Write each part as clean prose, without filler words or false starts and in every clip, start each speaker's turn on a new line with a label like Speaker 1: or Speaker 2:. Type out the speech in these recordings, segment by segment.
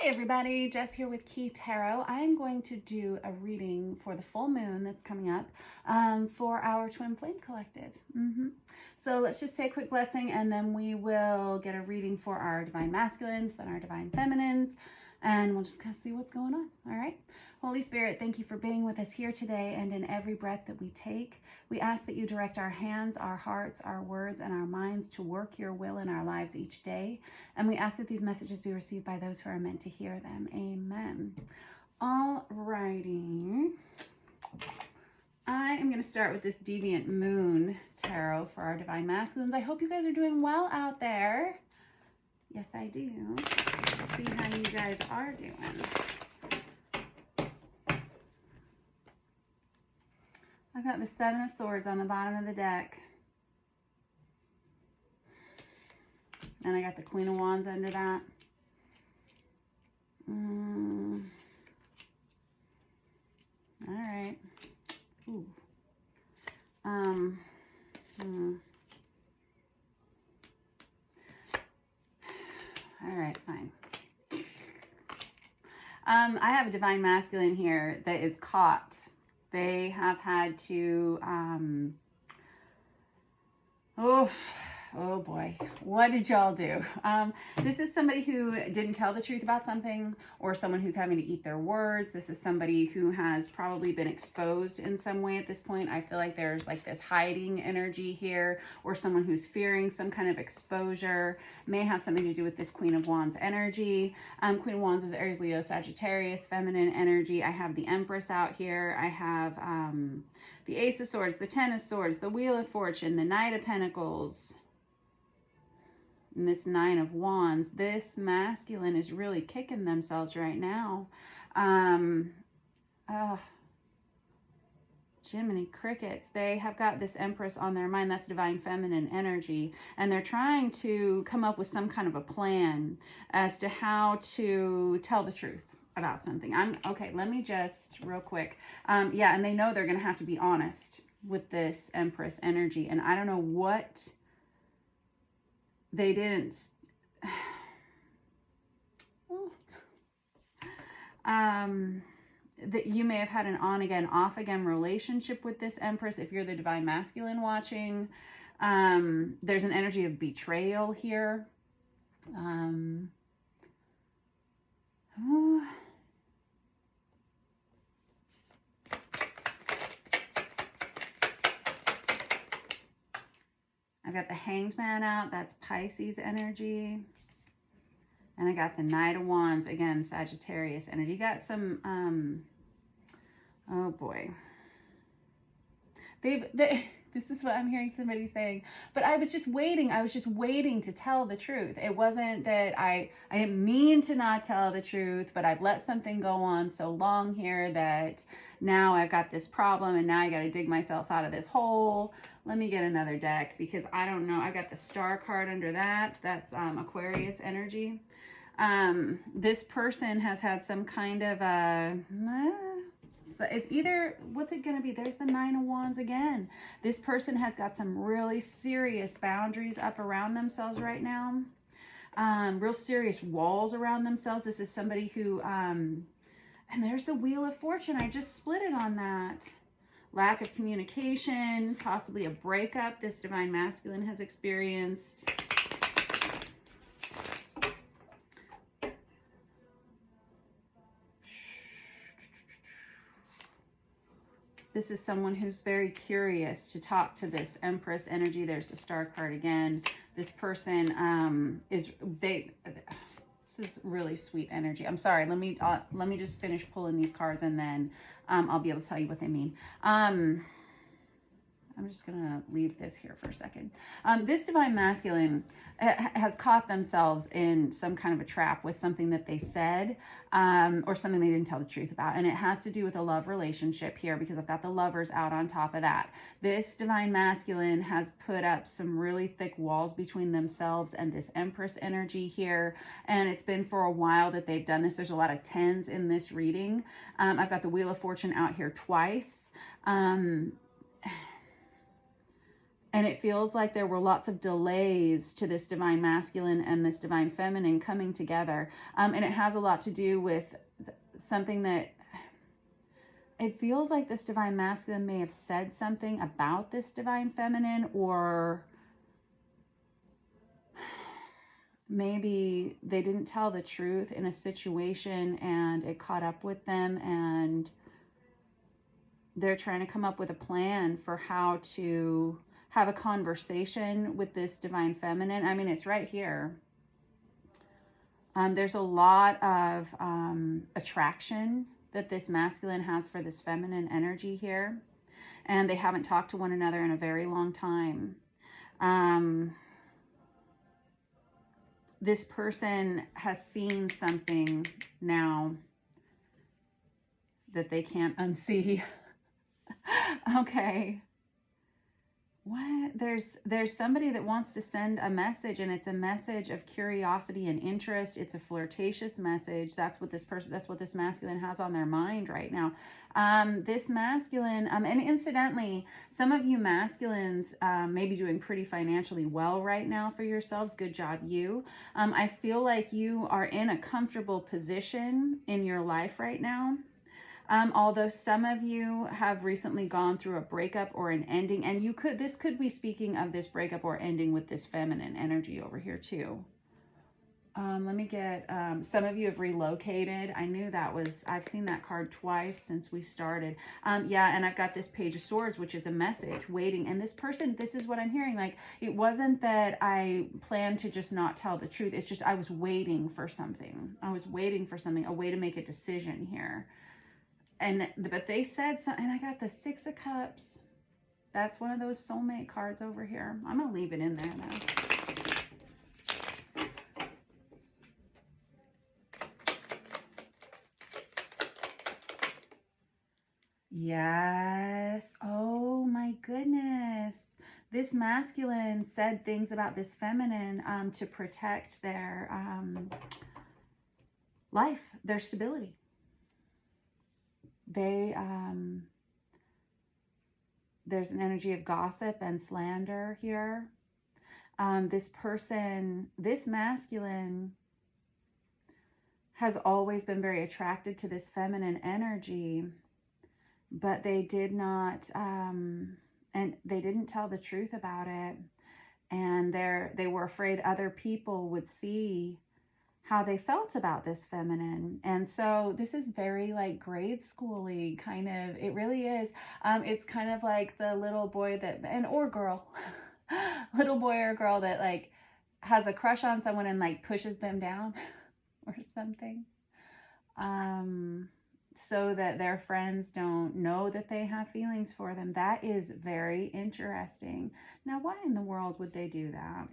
Speaker 1: Hey everybody, Jess here with Key Tarot. I'm going to do a reading for the full moon that's coming up for our Twin Flame Collective. So let's just say a quick blessing and then we will get a reading for our Divine Masculines, then our Divine Feminines, and we'll just kind of see what's going on, all right? Holy Spirit, thank you for being with us here today and in every breath that we take. We ask that you direct our hands, our hearts, our words, and our minds to work your will in our lives each day. And we ask that these messages be received by those who are meant to hear them. Amen. All righty. I am going to start with this Deviant Moon Tarot for our Divine Masculines. I hope you guys are doing well out there. Yes, I do. Let's see how you guys are doing. I've got the Seven of Swords on the bottom of the deck. And I got the Queen of Wands under that. All right. Ooh. All right, fine. I have a Divine Masculine here that is caught. They have had to, oh boy, what did y'all do? This is somebody who didn't tell the truth about something, or someone who's having to eat their words. This is somebody who has probably been exposed in some way at this point. I feel like there's like this hiding energy here, or someone who's fearing some kind of exposure. May have something to do with this Queen of Wands energy. Queen of Wands is Aries, Leo, Sagittarius, feminine energy. I have the Empress out here. I have the Ace of Swords, the Ten of Swords, the Wheel of Fortune, the Knight of Pentacles, and this Nine of Wands. This masculine is really kicking themselves right now. Jiminy Crickets. They have got this Empress on their mind. That's Divine Feminine energy. And they're trying to come up with some kind of a plan as to how to tell the truth about something. Okay, let me just real quick. Yeah, and they know they're going to have to be honest with this Empress energy. And I don't know what they didn't. That you may have had an on again, off again relationship with this Empress. If you're the Divine Masculine watching, there's an energy of betrayal here. I've got the Hanged Man out. That's Pisces energy. And I got the Knight of Wands, again, Sagittarius energy. You got some, oh boy. This is what I'm hearing somebody saying, but I was just waiting. I was just waiting to tell the truth. It wasn't that I didn't mean to not tell the truth, but I've let something go on so long here that now I've got this problem and now I got to dig myself out of this hole. Let me get another deck because I don't know. I've got the Star card under that. That's Aquarius energy. This person has had some kind of so it's either, what's it going to be? There's the Nine of Wands again. This person has got some really serious boundaries up around themselves right now. Real serious walls around themselves. This is somebody who, and there's the Wheel of Fortune. I just split it on that. Lack of communication, possibly a breakup this Divine Masculine has experienced. This is someone who's very curious to talk to this Empress energy. There's the Star card again. This person this is really sweet energy. I'm sorry. Let me just finish pulling these cards and then I'll be able to tell you what they mean. I'm just going to leave this here for a second. This Divine Masculine has caught themselves in some kind of a trap with something that they said or something they didn't tell the truth about. And it has to do with a love relationship here because I've got the Lovers out on top of that. This Divine Masculine has put up some really thick walls between themselves and this Empress energy here. And it's been for a while that they've done this. There's a lot of 10s in this reading. I've got the Wheel of Fortune out here twice. And it feels like there were lots of delays to this divine masculine and this divine feminine coming together. And it has a lot to do with something that it feels like this divine masculine may have said something about this divine feminine, or maybe they didn't tell the truth in a situation and it caught up with them, and they're trying to come up with a plan for how to have a conversation with this divine feminine. I mean, it's right here. There's a lot of attraction that this masculine has for this feminine energy here. And they haven't talked to one another in a very long time. This person has seen something now that they can't unsee. Okay. What? There's somebody that wants to send a message, and it's a message of curiosity and interest. It's a flirtatious message. That's what this masculine has on their mind right now. This masculine, and incidentally, some of you masculines may be doing pretty financially well right now for yourselves. Good job, you. I feel like you are in a comfortable position in your life right now. Although some of you have recently gone through a breakup or an ending, and this could be speaking of this breakup or ending with this feminine energy over here too. Let me get, some of you have relocated. I knew that was, I've seen that card twice since we started. Yeah, and I've got this Page of Swords, which is a message waiting. And this person, this is what I'm hearing. Like, it wasn't that I planned to just not tell the truth. It's just I was waiting for something. I was waiting for something, a way to make a decision here. But they said something, and I got the Six of Cups. That's one of those soulmate cards over here. I'm going to leave it in there now. Yes. Oh my goodness. This masculine said things about this feminine to protect their life, their stability. There's an energy of gossip and slander here. This masculine has always been very attracted to this feminine energy, but they did not, and they didn't tell the truth about it. And they were afraid other people would see how they felt about this feminine. And so this is very like grade schooly kind of, it really is. It's kind of like the little boy or girl, little boy or girl that like has a crush on someone and like pushes them down or something. So that their friends don't know that they have feelings for them. That is very interesting. Now, why in the world would they do that?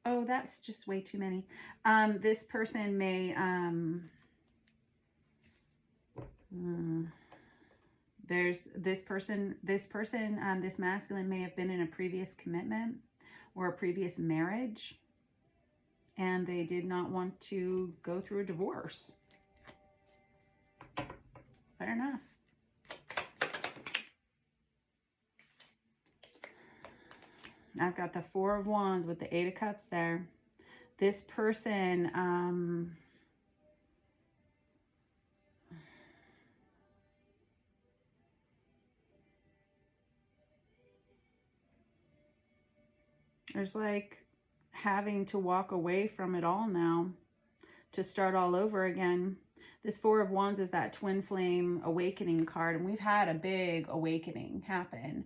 Speaker 1: Oh, that's just way too many. This person may, this masculine may have been in a previous commitment or a previous marriage, and they did not want to go through a divorce. Fair enough. I've got the Four of Wands with the Eight of Cups there. This person, there's like having to walk away from it all now to start all over again. This Four of Wands is that twin flame awakening card, and we've had a big awakening happen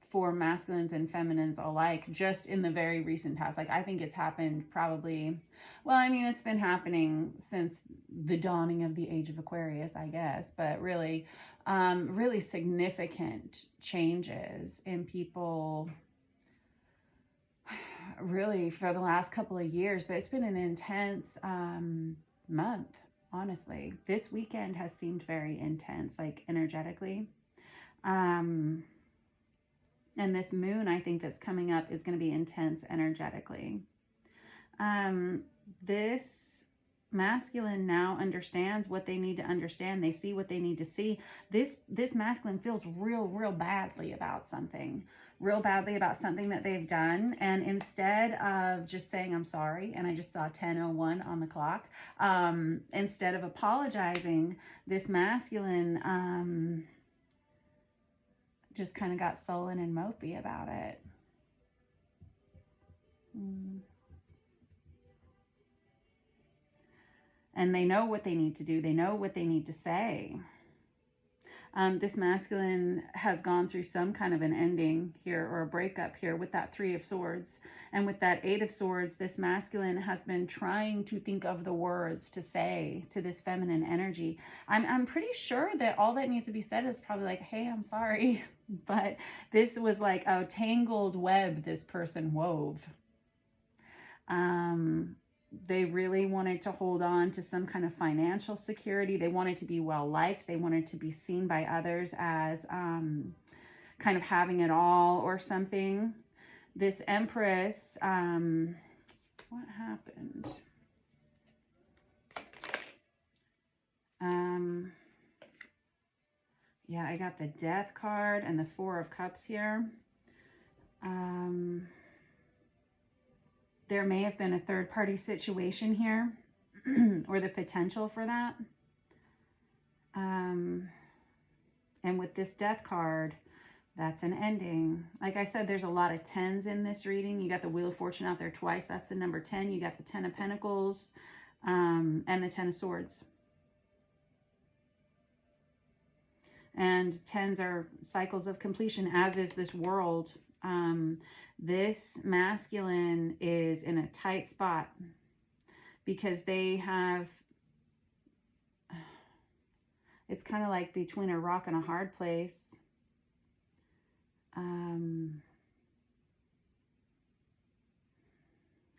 Speaker 1: for masculines and feminines alike just in the very recent past. Like, I think it's happened probably, well, I mean, it's been happening since the dawning of the age of Aquarius, I guess, but really, really significant changes in people really for the last couple of years. But it's been an intense month, honestly. This weekend has seemed very intense, like energetically. And this moon, I think, that's coming up is going to be intense energetically. This masculine now understands what they need to understand. They see what they need to see. This masculine feels real badly about something, that they've done. And instead of just saying, I'm sorry, and I just saw 10:01 on the clock, instead of apologizing, this masculine just kind of got sullen and mopey about it. And they know what they need to do. They know what they need to say. This masculine has gone through some kind of an ending here, or a breakup here, with that 3 of Swords. And with that 8 of Swords, this masculine has been trying to think of the words to say to this feminine energy. I'm pretty sure that all that needs to be said is probably like, hey, I'm sorry. But this was like a tangled web this person wove. They really wanted to hold on to some kind of financial security. They wanted to be well liked. They wanted to be seen by others as kind of having it all or something. This Empress, what happened? Yeah, I got the Death card and the 4 of Cups here. There may have been a third-party situation here, or the potential for that. And with this Death card, that's an ending. Like I said, there's a lot of 10s in this reading. You got the Wheel of Fortune out there twice. That's the number 10. You got the 10 of Pentacles and the 10 of Swords. And 10s are cycles of completion, as is this world. This masculine is in a tight spot because they have, it's kind of like between a rock and a hard place.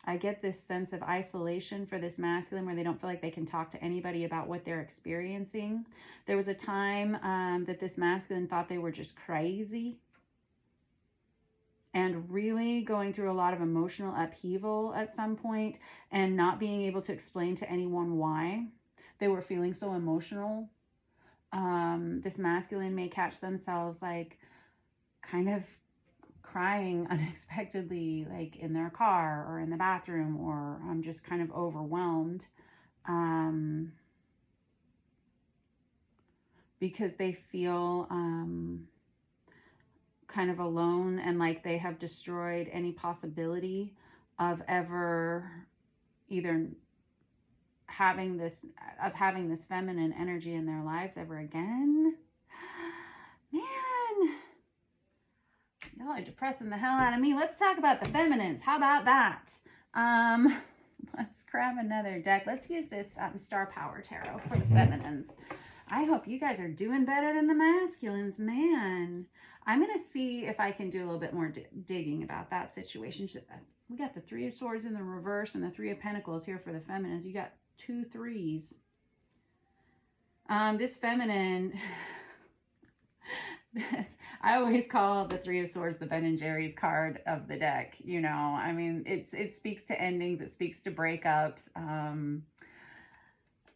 Speaker 1: I get this sense of isolation for this masculine where they don't feel like they can talk to anybody about what they're experiencing. There was a time that this masculine thought they were just crazy, and really going through a lot of emotional upheaval at some point, and not being able to explain to anyone why they were feeling so emotional. This masculine may catch themselves like kind of crying unexpectedly, like in their car or in the bathroom, or just kind of overwhelmed because they feel kind of alone, and like they have destroyed any possibility of ever either having this feminine energy in their lives ever again. Man, y'all are depressing the hell out of me. Let's talk about the feminines. How about that? Let's grab another deck. Let's use this Star Power Tarot for the feminines. I hope you guys are doing better than the masculines, man. I'm going to see if I can do a little bit more digging about that situation. We got the 3 of Swords in the reverse and the 3 of Pentacles here for the feminines. You got 2 3s. This feminine, I always call the 3 of Swords the Ben and Jerry's card of the deck. You know, I mean, it speaks to endings. It speaks to breakups.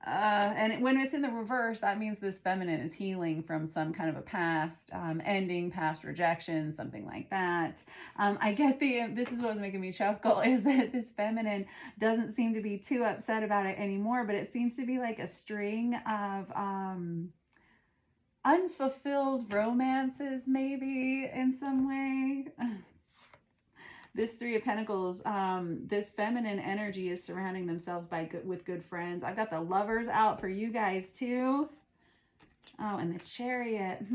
Speaker 1: And when it's in the reverse, that means this feminine is healing from some kind of a past ending, past rejection, something like that. I get this is what was making me chuckle, is that this feminine doesn't seem to be too upset about it anymore, but it seems to be like a string of unfulfilled romances, maybe in some way. This 3 of Pentacles, this feminine energy is surrounding themselves with good friends. I've got the Lovers out for you guys too. Oh, and the Chariot.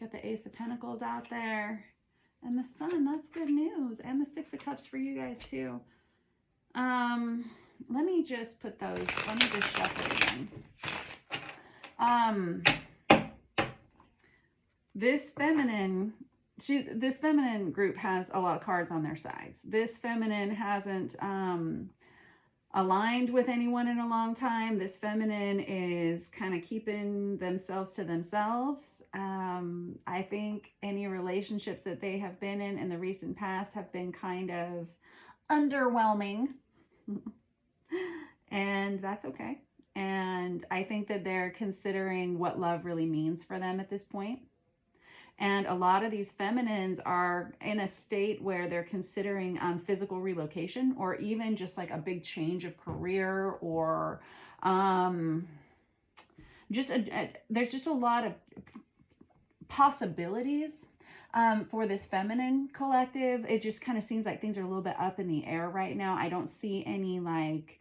Speaker 1: Got the Ace of Pentacles out there. And the Sun, that's good news. And the 6 of Cups for you guys too. Let me just put those, let me just shuffle again. This feminine group has a lot of cards on their sides. This feminine hasn't aligned with anyone in a long time. This feminine is kind of keeping themselves to themselves. I think any relationships that they have been in the recent past have been kind of underwhelming. and that's okay. And I think that they're considering what love really means for them at this point. And a lot of these feminines are in a state where they're considering physical relocation, or even just like a big change of career, or there's just a lot of possibilities for this feminine collective. It just kind of seems like things are a little bit up in the air right now. I don't see any like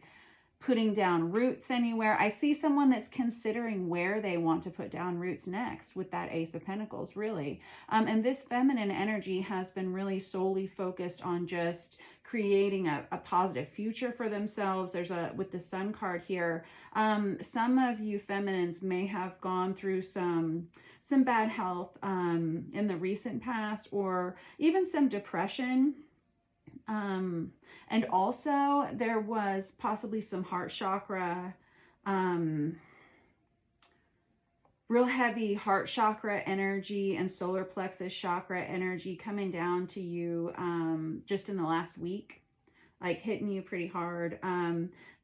Speaker 1: putting down roots anywhere. I see someone that's considering where they want to put down roots next with that Ace of Pentacles, really. And this feminine energy has been really solely focused on just creating a positive future for themselves. There's with the Sun card here, some of you feminines may have gone through some bad health in the recent past, or even some depression. And also there was possibly some heart chakra, real heavy heart chakra energy and solar plexus chakra energy coming down to you just in the last week, like hitting you pretty hard.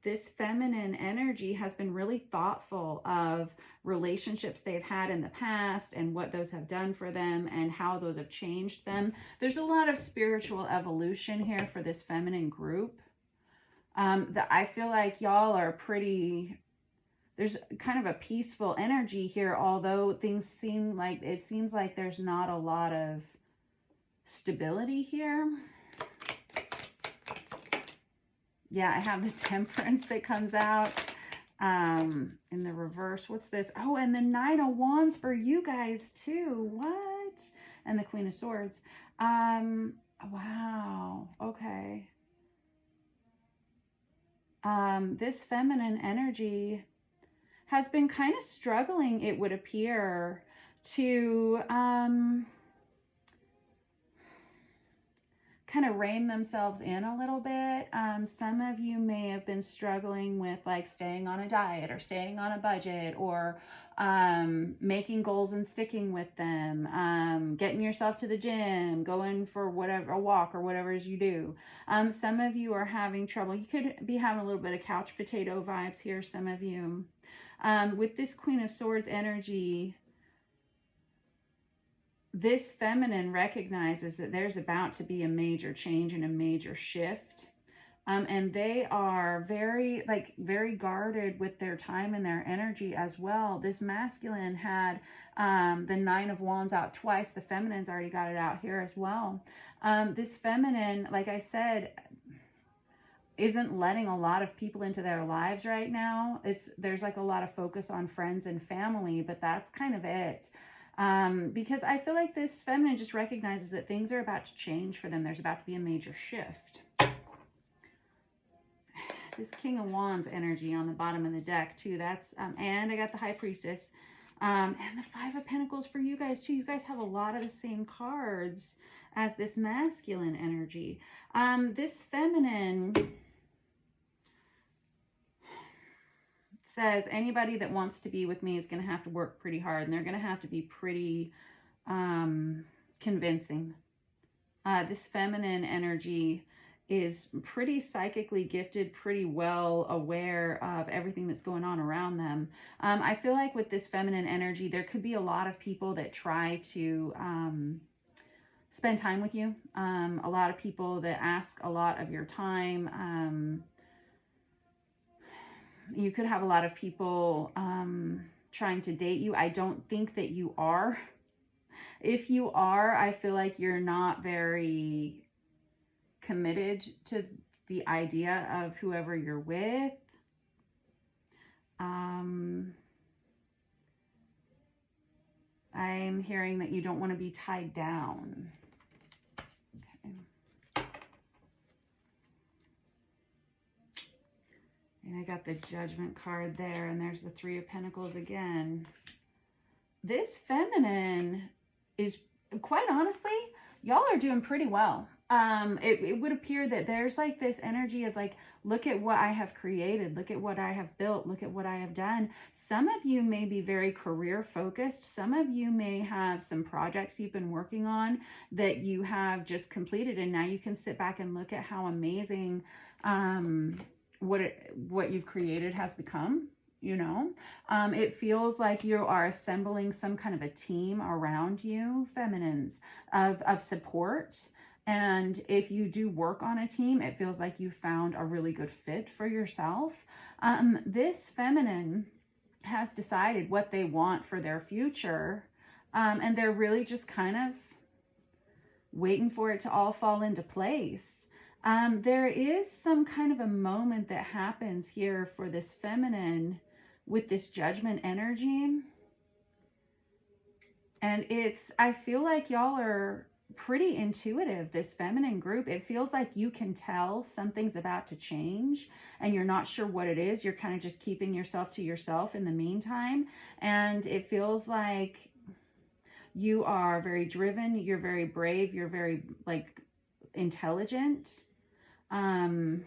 Speaker 1: This feminine energy has been really thoughtful of relationships they've had in the past and what those have done for them and how those have changed them. There's a lot of spiritual evolution here for this feminine group. That I feel like y'all are pretty, there's kind of a peaceful energy here, although things seem like, it seems like there's not a lot of stability here. Yeah, I have the Temperance that comes out in the reverse. What's this? Oh, and the Nine of Wands for you guys too. What? And the Queen of Swords. Wow. Okay. This feminine energy has been kind of struggling, it would appear, to kind of rein themselves in a little bit. Some of you may have been struggling with like staying on a diet or staying on a budget, or making goals and sticking with them, getting yourself to the gym, going for whatever, a walk or whatever it is you do. Some of you are having trouble. You could be having a little bit of couch potato vibes here, some of you. With this Queen of Swords energy, this feminine recognizes that there's about to be a major change and a major shift. And they are very guarded with their time and their energy as well. This masculine had the Nine of Wands out twice. The feminine's already got it out here as well. This feminine, like I said, isn't letting a lot of people into their lives right now. There's like a lot of focus on friends and family, but that's kind of it. Because I feel like this feminine just recognizes that things are about to change for them. There's about to be a major shift. This King of Wands energy on the bottom of the deck too. That's, and I got the High Priestess, and the Five of Pentacles for you guys too. You guys have a lot of the same cards as this masculine energy. This feminine says anybody that wants to be with me is going to have to work pretty hard, and they're going to have to be pretty convincing. This feminine energy is pretty psychically gifted, pretty well aware of everything that's going on around them. I feel like with this feminine energy, there could be a lot of people that try to spend time with you. A lot of people that ask a lot of your time. You could have a lot of people trying to date you. I don't think that you are. If you are, I feel like you're not very committed to the idea of whoever you're with. I'm hearing that you don't want to be tied down. Okay. And I got the Judgment card there, and there's the Three of Pentacles again. This feminine is, quite honestly, y'all are doing pretty well. It would appear that there's like this energy of like, look at what I have created, look at what I have built, look at what I have done. Some of you may be very career focused. Some of you may have some projects you've been working on that you have just completed, and now you can sit back and look at how amazing what you've created has become, you know. It feels like you are assembling some kind of a team around you, feminines, of support. And if you do work on a team, it feels like you found a really good fit for yourself. This feminine has decided what they want for their future. And they're really just kind of waiting for it to all fall into place. There is some kind of a moment that happens here for this feminine with this judgment energy. And I feel like y'all are pretty intuitive, this feminine group. It feels like you can tell something's about to change and you're not sure what it is. You're kind of just keeping yourself to yourself in the meantime. And it feels like you are very driven. You're very brave. You're very like intelligent. And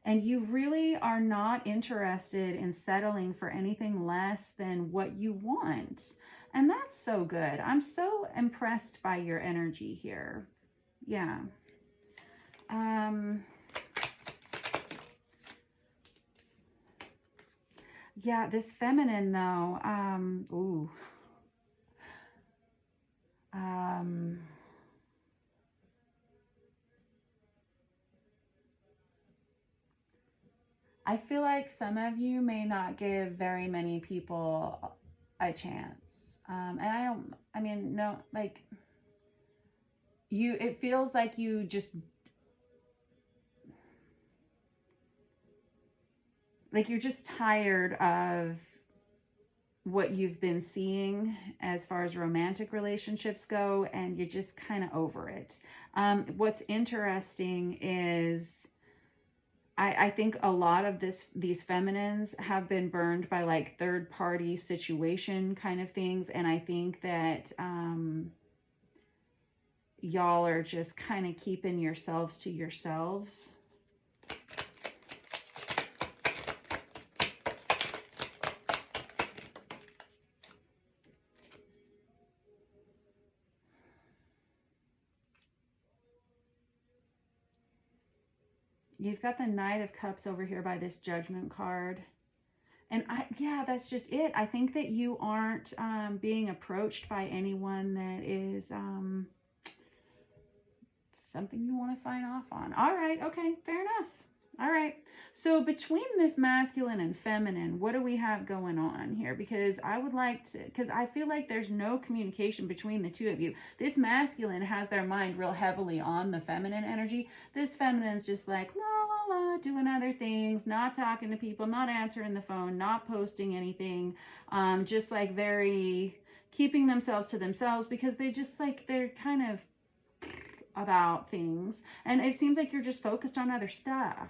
Speaker 1: you really are not interested in settling for anything less than what you want. And that's so good. I'm so impressed by your energy here. Yeah. Yeah, this feminine though, ooh. I feel like some of you may not give very many people a chance. And no, like it feels like you just, like you're just tired of what you've been seeing as far as romantic relationships go, and you're just kind of over it. What's interesting is I think a lot of these feminines have been burned by like third party situation kind of things. And I think that y'all are just kind of keeping yourselves to yourselves. You've got the Knight of Cups over here by this Judgment card. And yeah, that's just it. I think that you aren't being approached by anyone that is something you want to sign off on. All right. Okay. Fair enough. All right. So between this masculine and feminine, what do we have going on here? Because I feel like there's no communication between the two of you. This masculine has their mind real heavily on the feminine energy. This feminine's just like, la, la, la, doing other things, not talking to people, not answering the phone, not posting anything, just like very keeping themselves to themselves because they're kind of about things. And it seems like you're just focused on other stuff.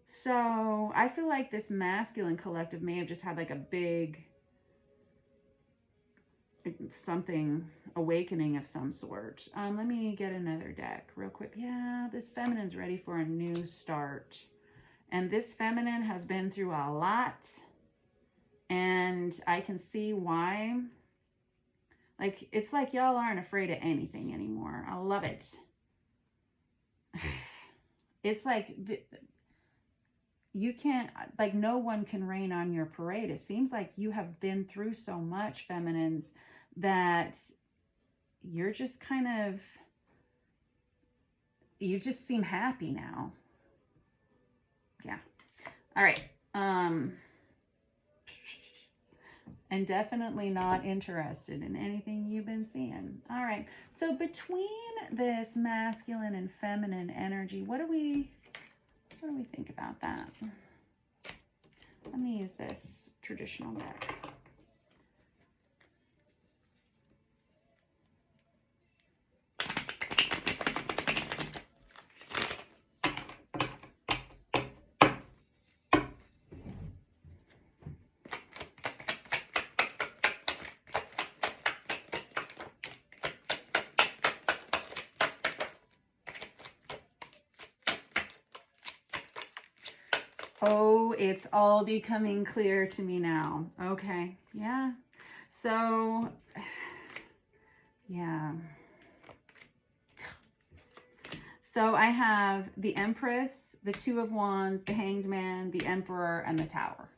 Speaker 1: So I feel like this masculine collective may have just had like a big awakening of some sort. Let me get another deck real quick. Yeah, this feminine's ready for a new start. And this feminine has been through a lot. And I can see why. Like, it's like y'all aren't afraid of anything anymore. I love it. It's like you can't, like, no one can rain on your parade. It seems like you have been through so much, feminines, that you're just kind of, you just seem happy now. Yeah. All right. And definitely not interested in anything you've been seeing. All right. So between this masculine and feminine energy, what do we think about that? Let me use this traditional deck. Oh, it's all becoming clear to me now. Okay. Yeah. So, yeah. So I have the Empress, the Two of Wands, the Hanged Man, the Emperor, and the Tower.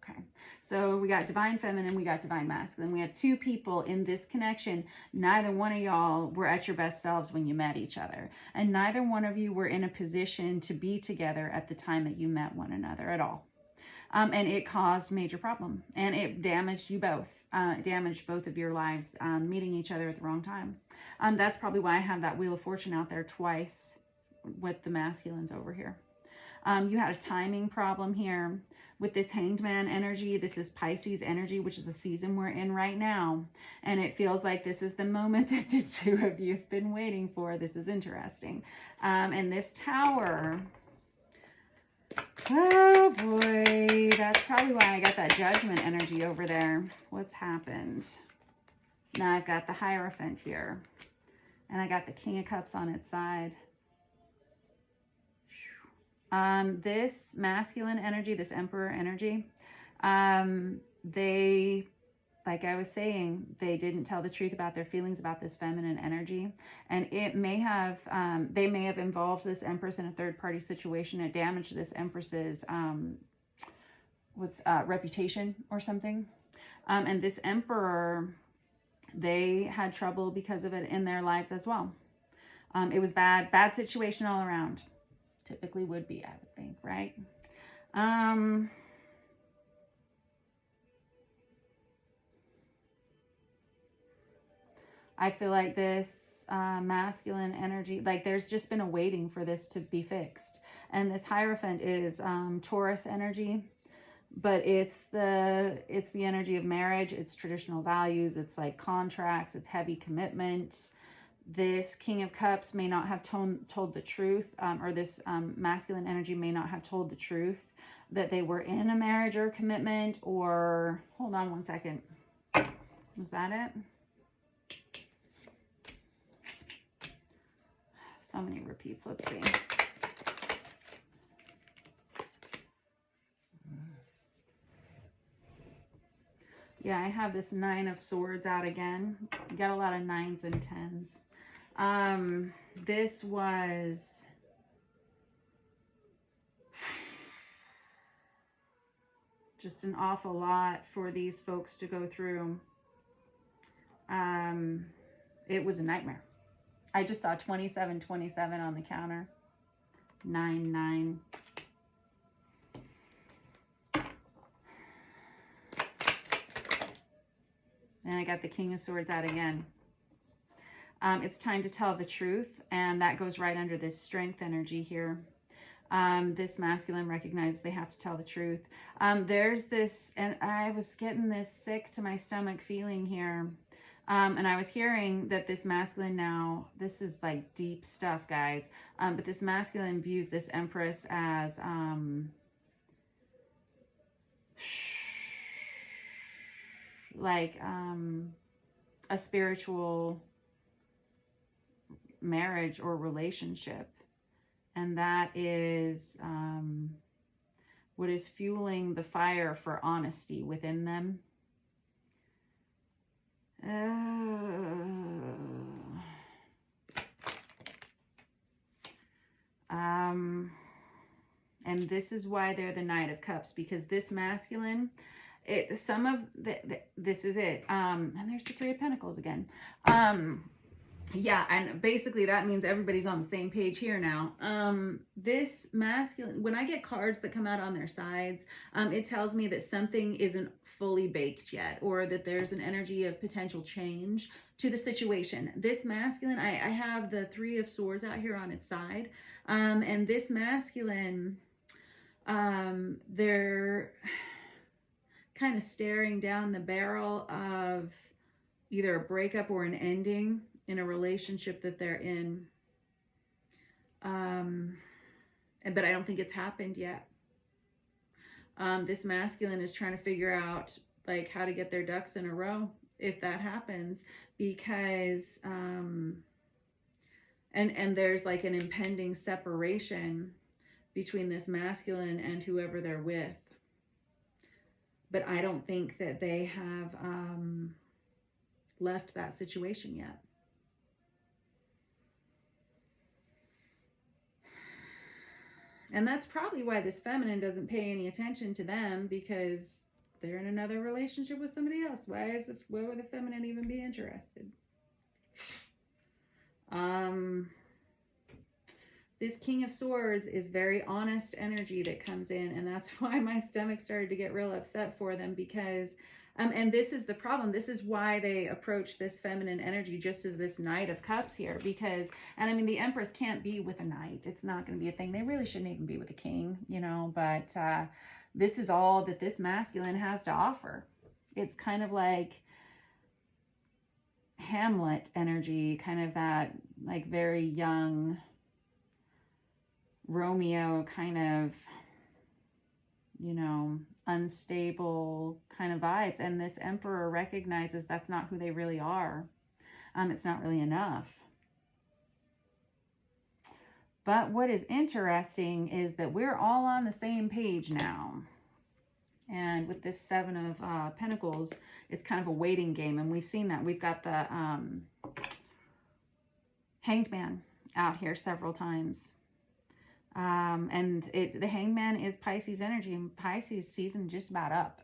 Speaker 1: Okay, so we got divine feminine, we got divine masculine. We have two people in this connection. Neither one of y'all were at your best selves when you met each other. And neither one of you were in a position to be together at the time that you met one another at all. And it caused major problem. And it damaged you both. It damaged both of your lives, meeting each other at the wrong time. That's probably why I have that Wheel of Fortune out there twice with the masculines over here. You had a timing problem here with this Hanged Man energy. This is Pisces energy, which is the season we're in right now. And it feels like this is the moment that the two of you have been waiting for. This is interesting. And this Tower, oh boy, that's probably why I got that Judgment energy over there. What's happened? Now I've got the Hierophant here. And I got the King of Cups on its side. This masculine energy, this Emperor energy, they, like I was saying, they didn't tell the truth about their feelings about this feminine energy. And it may have, they may have involved this Empress in a third-party situation. It damaged this Empress's, reputation or something. And this Emperor, they had trouble because of it in their lives as well. It was bad situation all around. Typically would be, I would think, right? I feel like this masculine energy, like there's just been a waiting for this to be fixed. And this Hierophant is Taurus energy, but it's the energy of marriage, it's traditional values, it's like contracts, it's heavy commitment. This King of Cups may not have told the truth, or this masculine energy may not have told the truth that they were in a marriage or commitment, or, hold on one second. Was that it? So many repeats. Let's see. Yeah, I have this Nine of Swords out again. You got a lot of 9s and 10s. This was just an awful lot for these folks to go through. It was a nightmare. I just saw 2727 on the counter. 99. And I got the King of Swords out again. It's time to tell the truth, and that goes right under this Strength energy here. This masculine recognizes they have to tell the truth. There's this, and I was getting this sick to my stomach feeling here. And I was hearing that this masculine now, this is like deep stuff, guys. But this masculine views this Empress as a spiritual marriage or relationship, and that is what is fueling the fire for honesty within them. And this is why they're the Knight of Cups, because this masculine, this is it. And there's the Three of Pentacles again. Yeah, and basically that means everybody's on the same page here now. This masculine, when I get cards that come out on their sides, it tells me that something isn't fully baked yet, or that there's an energy of potential change to the situation. This masculine, I have the Three of Swords out here on its side. And this masculine, they're kind of staring down the barrel of either a breakup or an ending in a relationship that they're in. But I don't think it's happened yet. This masculine is trying to figure out like how to get their ducks in a row if that happens, because and there's like an impending separation between this masculine and whoever they're with. But I don't think that they have left that situation yet. And that's probably why this feminine doesn't pay any attention to them, because they're in another relationship with somebody else. Why would the feminine even be interested? This King of Swords is very honest energy that comes in, and that's why my stomach started to get real upset for them, because and this is the problem. This is why they approach this feminine energy just as this Knight of Cups here, because, and I mean, the Empress can't be with a knight. It's not going to be a thing. They really shouldn't even be with a king, you know, but this is all that this masculine has to offer. It's kind of like Hamlet energy, kind of that like very young Romeo kind of, you know, unstable kind of vibes. And this Emperor recognizes that's not who they really are. It's not really enough. But what is interesting is that we're all on the same page now. And with this Seven of Pentacles, it's kind of a waiting game. And we've seen that. We've got the Hanged Man out here several times. And the Hanged Man is Pisces energy, and Pisces season just about up,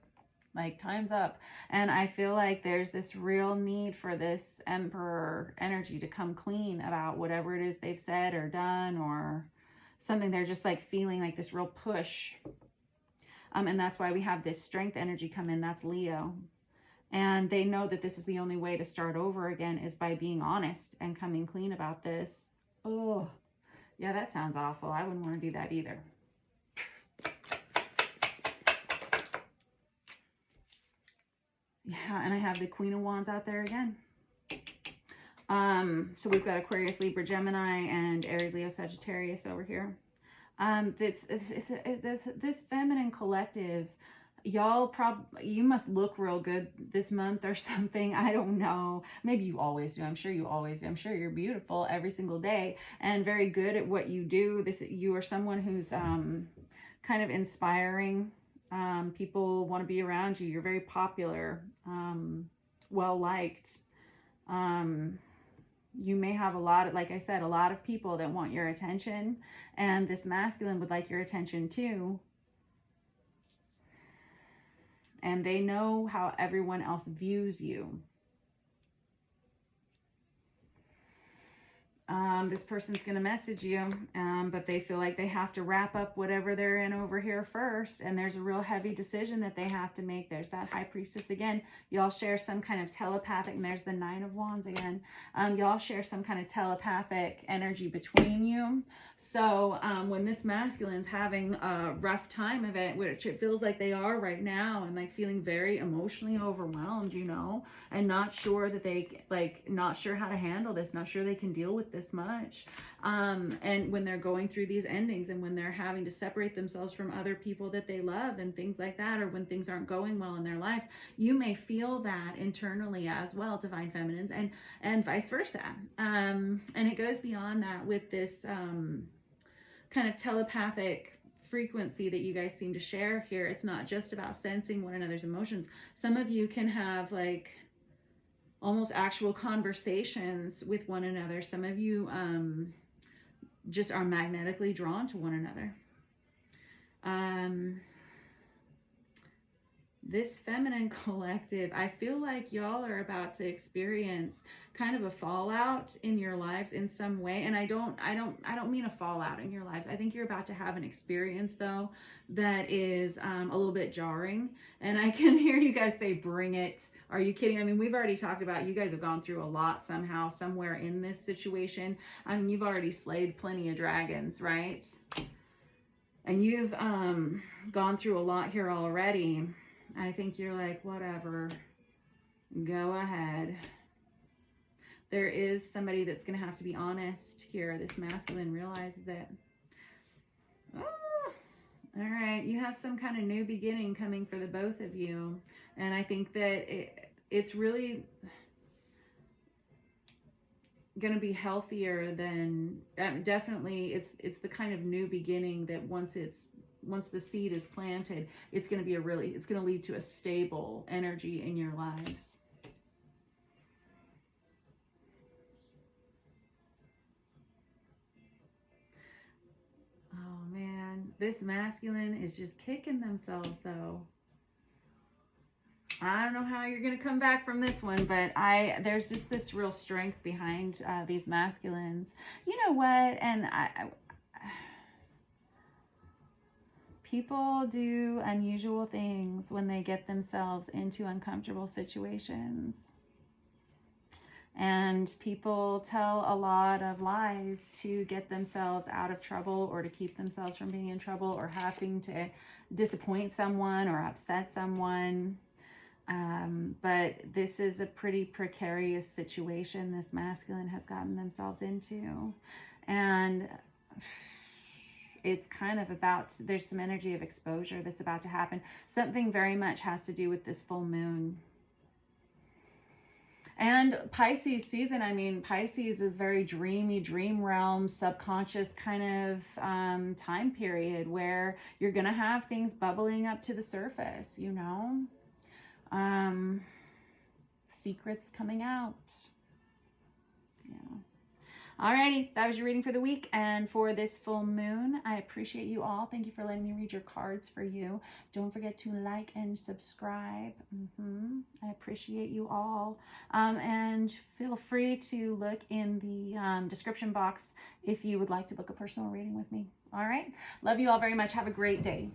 Speaker 1: like time's up. And I feel like there's this real need for this Emperor energy to come clean about whatever it is they've said or done, or something. They're just like feeling like this real push. And that's why we have this Strength energy come in. That's Leo. And they know that this is the only way to start over again, is by being honest and coming clean about this. Oh, yeah, that sounds awful. I wouldn't want to do that either. Yeah, and I have the Queen of Wands out there again. So we've got Aquarius, Libra, Gemini, and Aries, Leo, Sagittarius over here. This feminine collective, y'all you must look real good this month or something. I don't know. Maybe you always do. I'm sure you always do. I'm sure you're beautiful every single day and very good at what you do. You are someone who's kind of inspiring. People want to be around you. You're very popular, well liked. You may have like I said, a lot of people that want your attention, and this masculine would like your attention too. And they know how everyone else views you. This person's going to message you, but they feel like they have to wrap up whatever they're in over here first. And there's a real heavy decision that they have to make. There's that High Priestess again. Y'all share some kind of telepathic, and there's the Nine of Wands again. Y'all share some kind of telepathic energy between you. So when this masculine's having a rough time of it, which it feels like they are right now, and like feeling very emotionally overwhelmed, you know, and not sure that not sure how to handle this, not sure they can deal with this much. And when they're going through these endings, and when they're having to separate themselves from other people that they love and things like that, or when things aren't going well in their lives, you may feel that internally as well, Divine Feminines, and vice versa. And it goes beyond that with this kind of telepathic frequency that you guys seem to share here. It's not just about sensing one another's emotions. Some of you can have like almost actual conversations with one another. Some of you just are magnetically drawn to one another. This feminine collective, I feel like y'all are about to experience kind of a fallout in your lives in some way. And I don't mean a fallout in your lives. I think you're about to have an experience though that is a little bit jarring. And I can hear you guys say, bring it. Are you kidding? I mean, we've already talked about, you guys have gone through a lot somehow, somewhere in this situation. I mean, you've already slayed plenty of dragons, right? And you've gone through a lot here already. I think you're like, whatever, go ahead. There is somebody that's going to have to be honest here. This masculine realizes it. Oh, all right. You have some kind of new beginning coming for the both of you. And I think that it's really going to be healthier than, definitely it's the kind of new beginning that once the seed is planted, it's going to lead to a stable energy in your lives. Oh man, this masculine is just kicking themselves, though. I don't know how you're going to come back from this one, but there's just this real strength behind these masculines. You know what? And people do unusual things when they get themselves into uncomfortable situations. And people tell a lot of lies to get themselves out of trouble, or to keep themselves from being in trouble, or having to disappoint someone or upset someone. But this is a pretty precarious situation this masculine has gotten themselves into. And it's kind of there's some energy of exposure that's about to happen. Something very much has to do with this full moon. And Pisces season, I mean, Pisces is very dreamy, dream realm, subconscious kind of time period where you're going to have things bubbling up to the surface, you know? Secrets coming out. Yeah. Alrighty, that was your reading for the week and for this full moon. I appreciate you all. Thank you for letting me read your cards for you. Don't forget to like and subscribe. I appreciate you all. And feel free to look in the description box if you would like to book a personal reading with me. All right. Love you all very much. Have a great day.